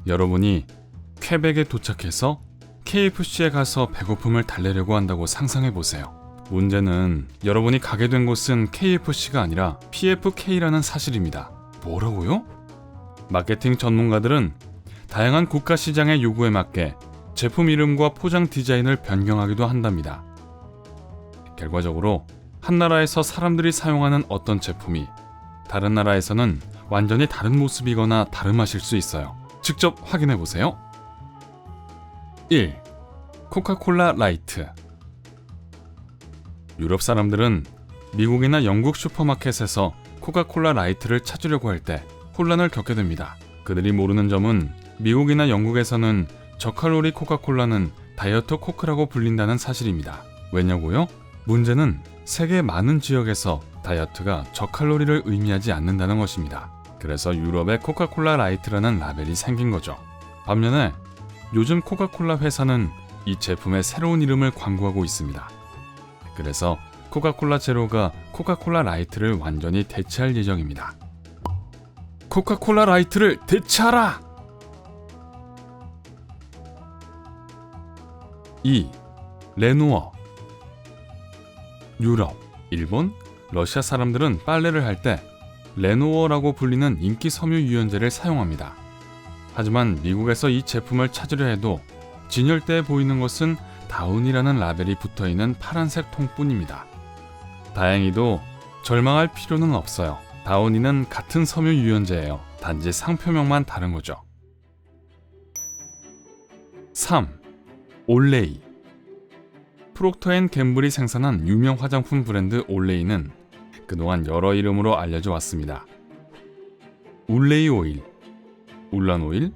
여러분이 퀘벡에 도착해서 KFC에 가서 배고픔을 달래려고 한다고 상상해보세요. 문제는 여러분이 가게 된 곳은 KFC가 아니라 PFK라는 사실입니다. 뭐라고요? 마케팅 전문가들은 다양한 국가 시장의 요구에 맞게 제품 이름과 포장 디자인을 변경하기도 한답니다. 결과적으로 한 나라에서 사람들이 사용하는 어떤 제품이 다른 나라에서는 완전히 다른 모습이거나 다름하실 수 있어요. 직접 확인해보세요. 1. 코카콜라 라이트. 유럽 사람들은 미국이나 영국 슈퍼마켓에서 코카콜라 라이트를 찾으려고 할 때 혼란을 겪게 됩니다. 그들이 모르는 점은 미국이나 영국에서는 저칼로리 코카콜라는 다이어트 코크라고 불린다는 사실입니다. 왜냐고요? 문제는 세계 많은 지역에서 다이어트가 저칼로리를 의미하지 않는다는 것입니다. 그래서 유럽에 코카콜라 라이트라는 라벨이 생긴 거죠. 반면에 요즘 코카콜라 회사는 이 제품의 새로운 이름을 광고하고 있습니다. 그래서 코카콜라 제로가 코카콜라 라이트를 완전히 대체할 예정입니다. 코카콜라 라이트를 대체하라! 2. 레누어. 유럽, 일본, 러시아 사람들은 빨래를 할 때 레누어라고 불리는 인기 섬유 유연제를 사용합니다. 하지만 미국에서 이 제품을 찾으려 해도 진열대에 보이는 것은 다운이라는 라벨이 붙어있는 파란색 통뿐입니다. 다행히도 절망할 필요는 없어요. 다운이는 같은 섬유 유연제예요. 단지 상표명만 다른 거죠. 3. 올레이. 프록터앤갬블이 생산한 유명 화장품 브랜드 올레이는 그동안 여러 이름으로 알려져 왔습니다. 울레이 오일, 울란 오일,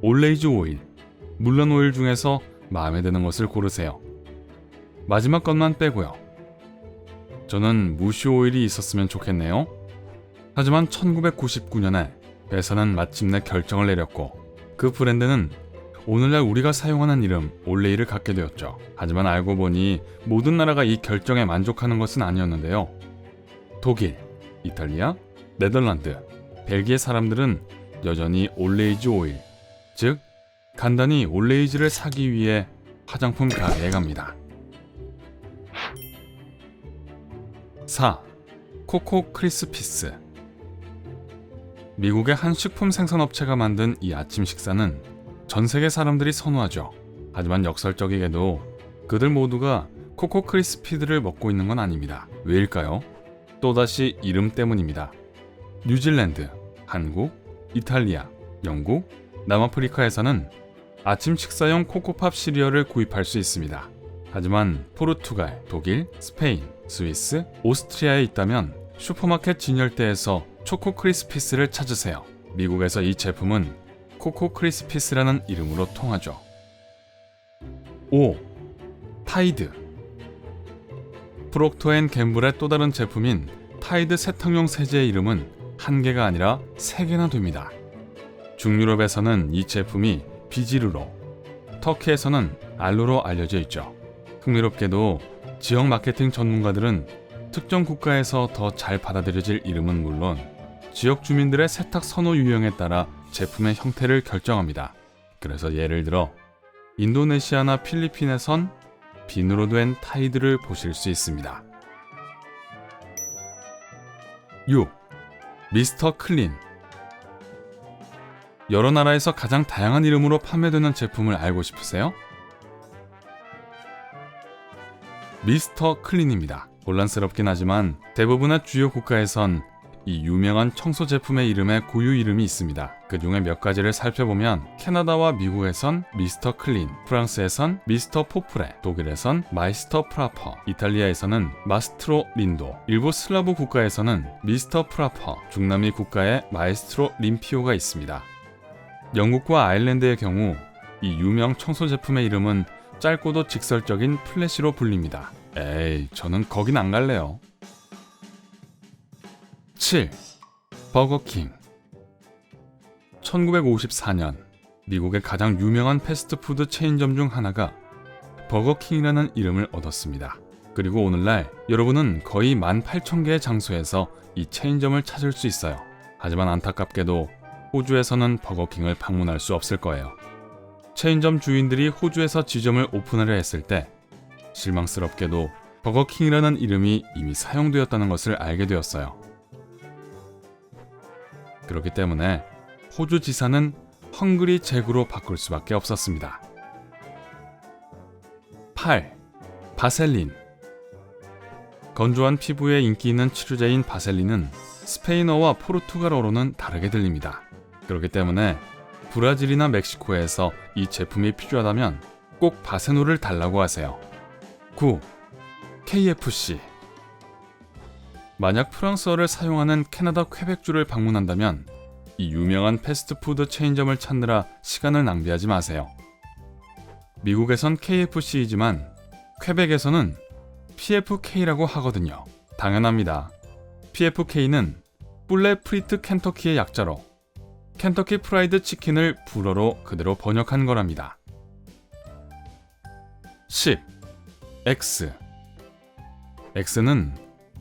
올레이즈 오일, 물란 오일 중에서 마음에 드는 것을 고르세요. 마지막 것만 빼고요. 저는 무쉬 오일이 있었으면 좋겠네요. 하지만 1999년에 회사는 마침내 결정을 내렸고 그 브랜드는 오늘날 우리가 사용하는 이름 올레이를 갖게 되었죠. 하지만 알고 보니 모든 나라가 이 결정에 만족하는 것은 아니었는데요. 독일, 이탈리아, 네덜란드, 벨기에 사람들은 여전히 올레이즈 오일, 즉 간단히 올레이즈를 사기 위해 화장품 가게에 갑니다. 4. 코코 크리스피스. 미국의 한 식품 생산업체가 만든 이 아침 식사는 전 세계 사람들이 선호하죠. 하지만 역설적이게도 그들 모두가 코코 크리스피드를 먹고 있는 건 아닙니다. 왜일까요? 또다시 이름 때문입니다. 뉴질랜드, 한국, 이탈리아, 영국, 남아프리카에서는 아침 식사용 코코팝 시리얼을 구입할 수 있습니다. 하지만 포르투갈, 독일, 스페인, 스위스, 오스트리아에 있다면 슈퍼마켓 진열대에서 초코 크리스피스를 찾으세요. 미국에서 이 제품은 코코 크리스피스라는 이름으로 통하죠. 5. 타이드. 프록터앤갬블의 또 다른 제품인 타이드 세탁용 세제의 이름은 한 개가 아니라 3개나 됩니다. 중유럽에서는 이 제품이 비지르로, 터키에서는 알로로 알려져 있죠. 흥미롭게도 지역 마케팅 전문가들은 특정 국가에서 더 잘 받아들여질 이름은 물론 지역 주민들의 세탁 선호 유형에 따라 제품의 형태를 결정합니다. 그래서 예를 들어 인도네시아나 필리핀에선 비누로 된 타이드를 보실 수 있습니다. 6. 미스터 클린. 여러 나라에서 가장 다양한 이름으로 판매되는 제품을 알고 싶으세요? 미스터 클린입니다. 혼란스럽긴 하지만 대부분의 주요 국가에선 이 유명한 청소 제품의 이름에 고유 이름이 있습니다. 그 중에 몇 가지를 살펴보면 캐나다와 미국에선 미스터 클린, 프랑스에선 미스터 포프레, 독일에선 마이스터 프라퍼, 이탈리아에서는 마스트로 린도, 일부 슬라브 국가에서는 미스터 프라퍼, 중남미 국가에 마에스트로 림피오가 있습니다. 영국과 아일랜드의 경우 이 유명 청소 제품의 이름은 짧고도 직설적인 플래시로 불립니다. 에이, 저는 거긴 안 갈래요. 7. 버거킹. 1954년 미국의 가장 유명한 패스트푸드 체인점 중 하나가 버거킹이라는 이름을 얻었습니다. 그리고 오늘날 여러분은 거의 18,000개의 장소에서 이 체인점을 찾을 수 있어요. 하지만 안타깝게도 호주에서는 버거킹을 방문할 수 없을 거예요. 체인점 주인들이 호주에서 지점을 오픈하려 했을 때 실망스럽게도 버거킹이라는 이름이 이미 사용되었다는 것을 알게 되었어요. 그렇기 때문에 호주 지사는 헝그리 잭으로 바꿀 수밖에 없었습니다. 8. 바셀린. 건조한 피부에 인기 있는 치료제인 바셀린은 스페인어와 포르투갈어로는 다르게 들립니다. 그렇기 때문에 브라질이나 멕시코에서 이 제품이 필요하다면 꼭 바세노를 달라고 하세요. 9. KFC. 만약 프랑스어를 사용하는 캐나다 퀘벡주를 방문한다면 이 유명한 패스트푸드 체인점을 찾느라 시간을 낭비하지 마세요. 미국에선 KFC이지만 퀘벡에서는 PFK라고 하거든요. 당연합니다. PFK는 뿔레 프리트 켄터키의 약자로 켄터키 프라이드 치킨을 불어로 그대로 번역한 거랍니다. 10. X. X는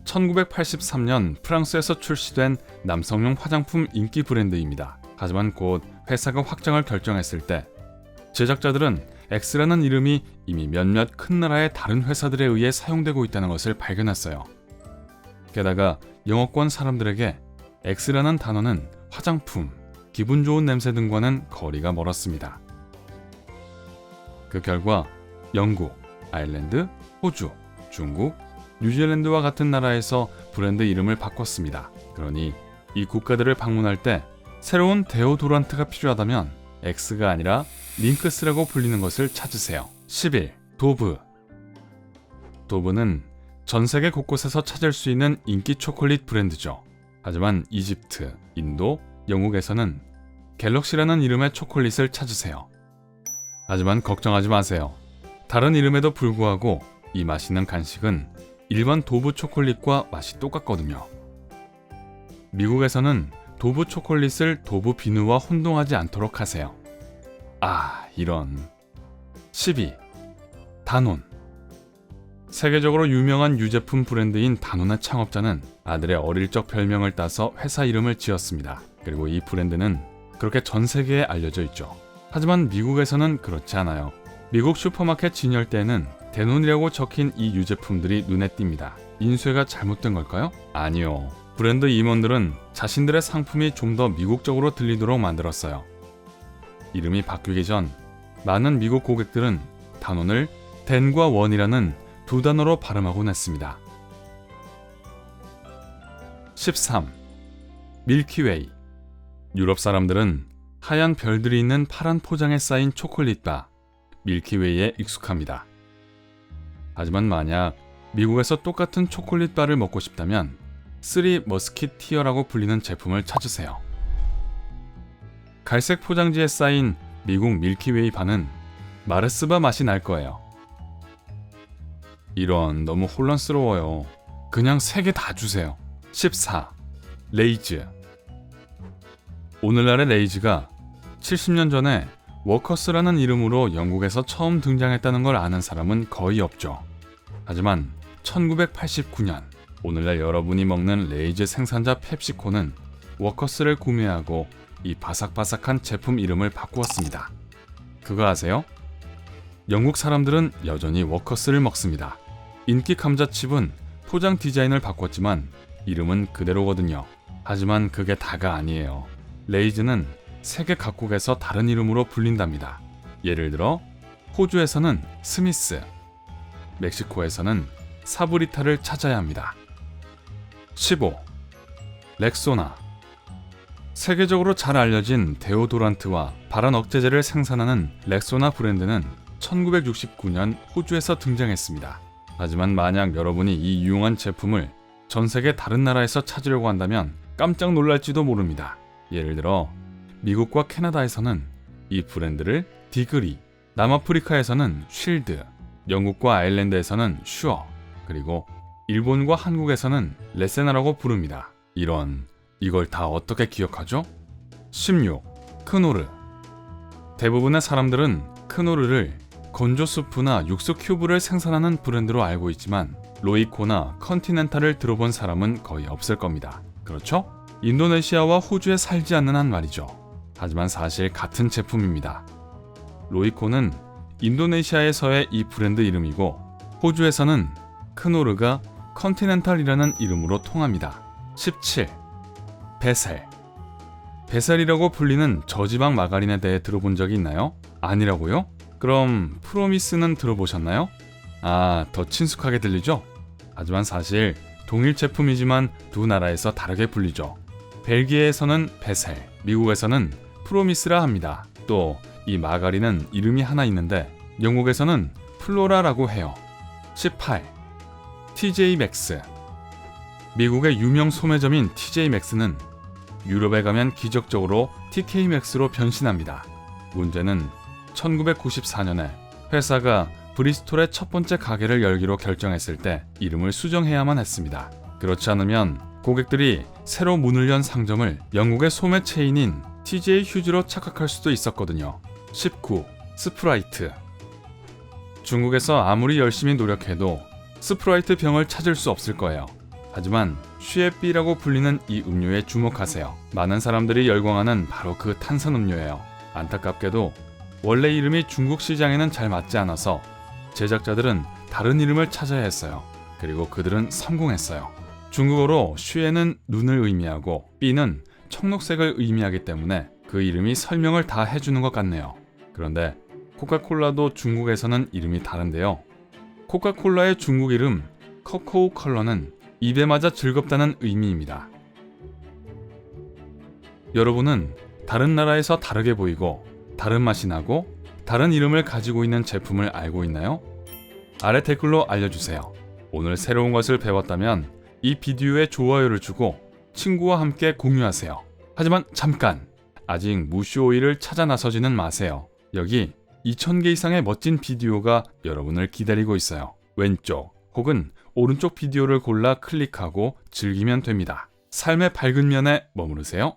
1983년 프랑스에서 출시된 남성용 화장품 인기 브랜드입니다. 하지만 곧 회사가 확장을 결정했을 때 제작자들은 X라는 이름이 이미 몇몇 큰 나라의 다른 회사들에 의해 사용되고 있다는 것을 발견했어요. 게다가 영어권 사람들에게 X라는 단어는 화장품, 기분 좋은 냄새 등과는 거리가 멀었습니다. 그 결과 영국, 아일랜드, 호주, 중국, 뉴질랜드와 같은 나라에서 브랜드 이름을 바꿨습니다. 그러니 이 국가들을 방문할 때 새로운 데오도란트가 필요하다면 X가 아니라 링크스라고 불리는 것을 찾으세요. 11. 도브. 도브는 전 세계 곳곳에서 찾을 수 있는 인기 초콜릿 브랜드죠. 하지만 이집트, 인도, 영국에서는 갤럭시라는 이름의 초콜릿을 찾으세요. 하지만 걱정하지 마세요. 다른 이름에도 불구하고 이 맛있는 간식은 일반 도브 초콜릿과 맛이 똑같거든요. 미국에서는 도브 초콜릿을 도브 비누와 혼동하지 않도록 하세요. 이런. 12. 다논. 세계적으로 유명한 유제품 브랜드인 다논의 창업자는 아들의 어릴 적 별명을 따서 회사 이름을 지었습니다. 그리고 이 브랜드는 그렇게 전 세계에 알려져 있죠. 하지만 미국에서는 그렇지 않아요. 미국 슈퍼마켓 진열대에는 대논이라고 적힌 이 유제품들이 눈에 띕니다. 인쇄가 잘못된 걸까요? 아니요. 브랜드 임원들은 자신들의 상품이 좀 더 미국적으로 들리도록 만들었어요. 이름이 바뀌기 전 많은 미국 고객들은 단원을 댄과 원이라는 두 단어로 발음하곤 했습니다. 13. 밀키웨이. 유럽 사람들은 하얀 별들이 있는 파란 포장에 쌓인 초콜릿바 밀키웨이에 익숙합니다. 하지만 만약 미국에서 똑같은 초콜릿바를 먹고 싶다면 쓰리 머스키티어라고 불리는 제품을 찾으세요. 갈색 포장지에 쌓인 미국 밀키웨이 바는 마르스바 맛이 날 거예요. 이런, 너무 혼란스러워요. 그냥 3개 다 주세요. 14. 레이즈. 오늘날의 레이즈가 70년 전에 워커스라는 이름으로 영국에서 처음 등장했다는 걸 아는 사람은 거의 없죠. 하지만 1989년 오늘날 여러분이 먹는 레이즈 생산자 펩시코는 워커스를 구매하고 이 바삭바삭한 제품 이름을 바꾸었습니다. 그거 아세요? 영국 사람들은 여전히 워커스를 먹습니다. 인기 감자칩은 포장 디자인을 바꿨지만 이름은 그대로거든요. 하지만 그게 다가 아니에요. 레이즈는 세계 각국에서 다른 이름으로 불린답니다. 예를 들어 호주에서는 스미스, 멕시코에서는 사브리타를 찾아야 합니다. 15. 렉소나. 세계적으로 잘 알려진 데오도란트와 발한 억제제를 생산하는 렉소나 브랜드는 1969년 호주에서 등장했습니다. 하지만 만약 여러분이 이 유용한 제품을 전 세계 다른 나라에서 찾으려고 한다면 깜짝 놀랄지도 모릅니다. 예를 들어 미국과 캐나다에서는 이 브랜드를 디그리, 남아프리카에서는 쉴드, 영국과 아일랜드에서는 슈어, 그리고 일본과 한국에서는 레세나라고 부릅니다. 이걸 다 어떻게 기억하죠? 16. 크노르. 대부분의 사람들은 크노르를 건조 수프나 육수 큐브를 생산하는 브랜드로 알고 있지만 로이코나 컨티넨탈을 들어본 사람은 거의 없을 겁니다. 그렇죠? 인도네시아와 호주에 살지 않는 한 말이죠. 하지만 사실 같은 제품입니다. 로이코는 인도네시아에서의 이 브랜드 이름이고 호주에서는 크노르가 컨티넨탈이라는 이름으로 통합니다. 17. 베셀. 베셀이라고 불리는 저지방 마가린에 대해 들어본 적이 있나요? 아니라고요? 그럼 프로미스는 들어보셨나요? 더 친숙하게 들리죠? 하지만 사실 동일 제품이지만 두 나라에서 다르게 불리죠. 벨기에에서는 베셀, 미국에서는 프로미스라 합니다. 또 이 마가린은 이름이 하나 있는데 영국에서는 플로라라고 해요. 18. TJ 맥스. 미국의 유명 소매점인 TJ 맥스는 유럽에 가면 기적적으로 TK 맥스로 변신합니다. 문제는 1994년에 회사가 브리스톨의 첫 번째 가게를 열기로 결정했을 때 이름을 수정해야만 했습니다. 그렇지 않으면 고객들이 새로 문을 연 상점을 영국의 소매 체인인 TJ 휴즈로 착각할 수도 있었거든요. 19. 스프라이트. 중국에서 아무리 열심히 노력해도 스프라이트 병을 찾을 수 없을 거예요. 하지만 슈에삐라고 불리는 이 음료에 주목하세요. 많은 사람들이 열광하는 바로 그 탄산음료예요. 안타깝게도 원래 이름이 중국 시장에는 잘 맞지 않아서 제작자들은 다른 이름을 찾아야 했어요. 그리고 그들은 성공했어요. 중국어로 슈에는 눈을 의미하고 삐는 청록색을 의미하기 때문에 그 이름이 설명을 다 해주는 것 같네요. 그런데 코카콜라도 중국에서는 이름이 다른데요. 코카콜라의 중국 이름 커코우 컬러는 입에 맞아 즐겁다는 의미입니다. 여러분은 다른 나라에서 다르게 보이고 다른 맛이 나고 다른 이름을 가지고 있는 제품을 알고 있나요? 아래 댓글로 알려주세요. 오늘 새로운 것을 배웠다면 이 비디오에 좋아요를 주고 친구와 함께 공유하세요. 하지만 잠깐! 아직 무쇼 오일을 찾아 나서지는 마세요. 여기 2000개 이상의 멋진 비디오가 여러분을 기다리고 있어요. 왼쪽 혹은 오른쪽 비디오를 골라 클릭하고 즐기면 됩니다. 삶의 밝은 면에 머무르세요.